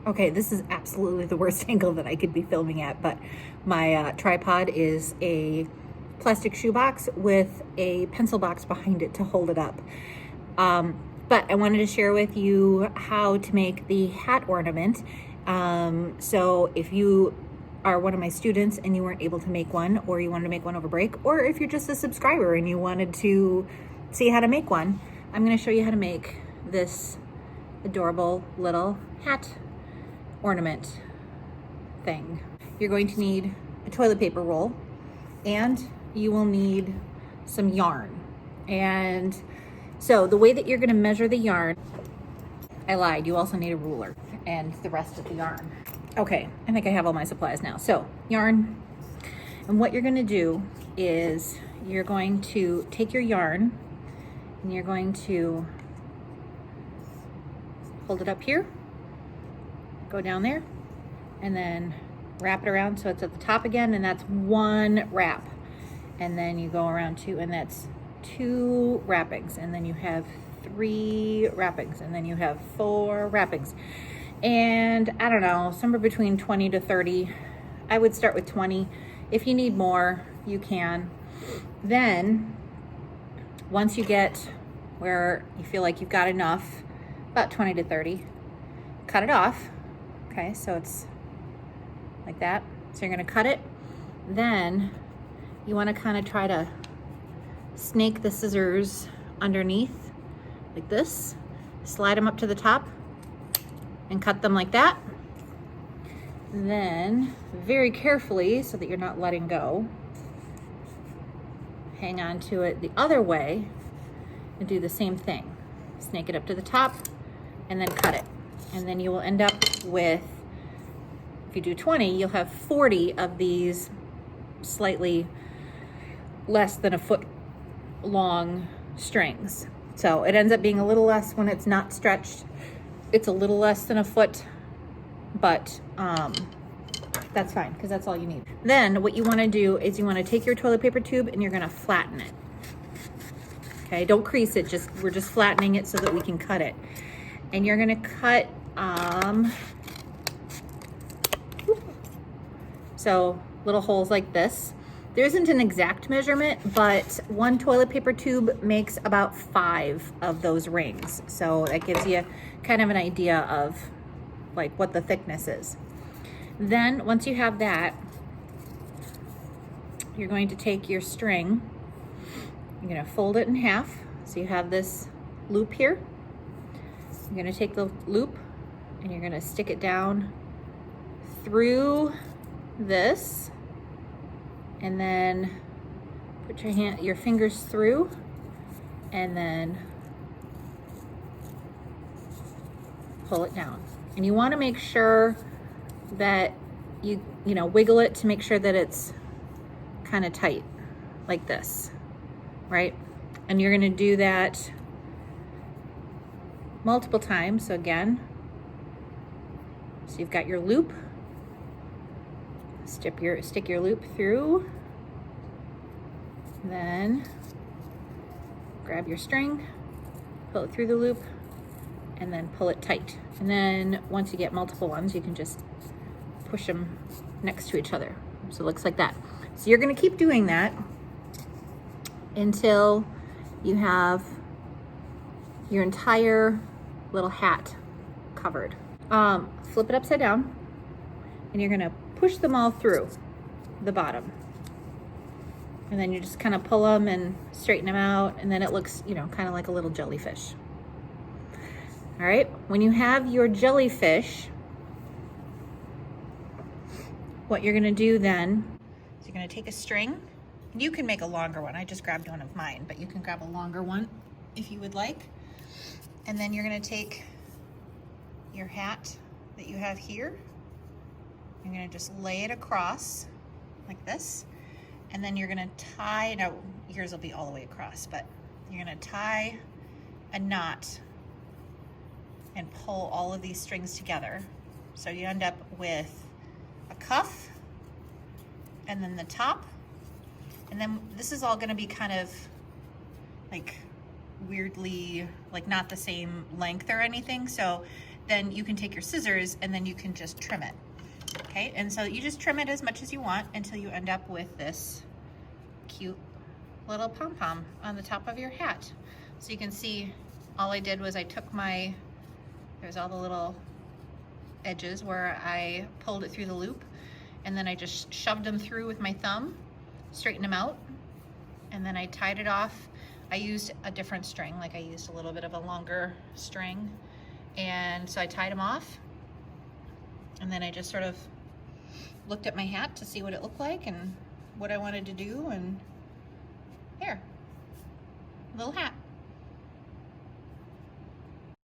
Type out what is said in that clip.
Okay, this is absolutely the worst angle that I could be filming at, but my tripod is a plastic shoebox with a pencil box behind it to hold it up. But I wanted to share with you how to make the hat ornament. So if you are one of my students and you weren't able to make one, or you wanted to make one over break, or if you're just a subscriber and you wanted to see how to make one, I'm going to show you how to make this adorable little hat ornament thing. You're going to need a toilet paper roll, and you will need some yarn. And so the way that you're going to measure the yarn, I lied, you also need a ruler and the rest of the yarn. Okay, I think I have all my supplies now. So yarn, and what you're going to do is you're going to take your yarn and you're going to hold it up here, go down there, and then wrap it around so it's at the top again, and that's one wrap. And then you go around two, and that's two wrappings, and then you have three wrappings, and then you have four wrappings. And I don't know, somewhere between 20 to 30. I would start with 20. If you need more, you can. Then once you get where you feel like you've got enough, about 20 to 30, cut it off. Okay, so it's like that. So you're gonna cut it. Then you wanna kind of try to snake the scissors underneath like this, slide them up to the top and cut them like that. Then very carefully, so that you're not letting go, hang on to it the other way and do the same thing. Snake it up to the top and then cut it. And then you will end up with, if you do 20, you'll have 40 of these slightly less than a foot long strings. So it ends up being a little less when it's not stretched. It's a little less than a foot, but that's fine because that's all you need. Then what you want to do is you want to take your toilet paper tube and you're going to flatten it. Okay, don't crease it, we're just flattening it so that we can cut it. And you're going to cut so little holes like this. There isn't an exact measurement, but one toilet paper tube makes about 5 of those rings. So that gives you kind of an idea of like what the thickness is. Then once you have that, you're going to take your string, you're going to fold it in half. So you have this loop here. You're going to take the loop and you're going to stick it down through this, and then put your fingers through, and then pull it down. And you want to make sure that you wiggle it to make sure that it's kind of tight like this, right? And you're going to do that multiple times. So again, so you've got your loop, stick your loop through, then grab your string, pull it through the loop, and then pull it tight. And then once you get multiple ones, you can just push them next to each other. So it looks like that. So you're going to keep doing that until you have your entire little hat covered. Flip it upside down, and you're going to push them all through the bottom. And then you just kind of pull them and straighten them out, and then it looks, kind of like a little jellyfish. All right, when you have your jellyfish, what you're gonna do then is you're gonna take a string. You can make a longer one. I just grabbed one of mine, but you can grab a longer one if you would like. And then you're gonna take your hat that you have here. You're gonna just lay it across like this. And then you're gonna tie, now yours will be all the way across, but you're gonna tie a knot and pull all of these strings together. So you end up with a cuff and then the top. And then this is all gonna be kind of like weirdly, like not the same length or anything. So then you can take your scissors and then you can just trim it. Okay, and so you just trim it as much as you want until you end up with this cute little pom-pom on the top of your hat. So you can see all I did was I took there's all the little edges where I pulled it through the loop, and then I just shoved them through with my thumb, straightened them out, and then I tied it off. I used a different string, like I used a little bit of a longer string, and so I tied them off, and then I just sort of looked at my hat to see what it looked like and what I wanted to do, and here, little hat.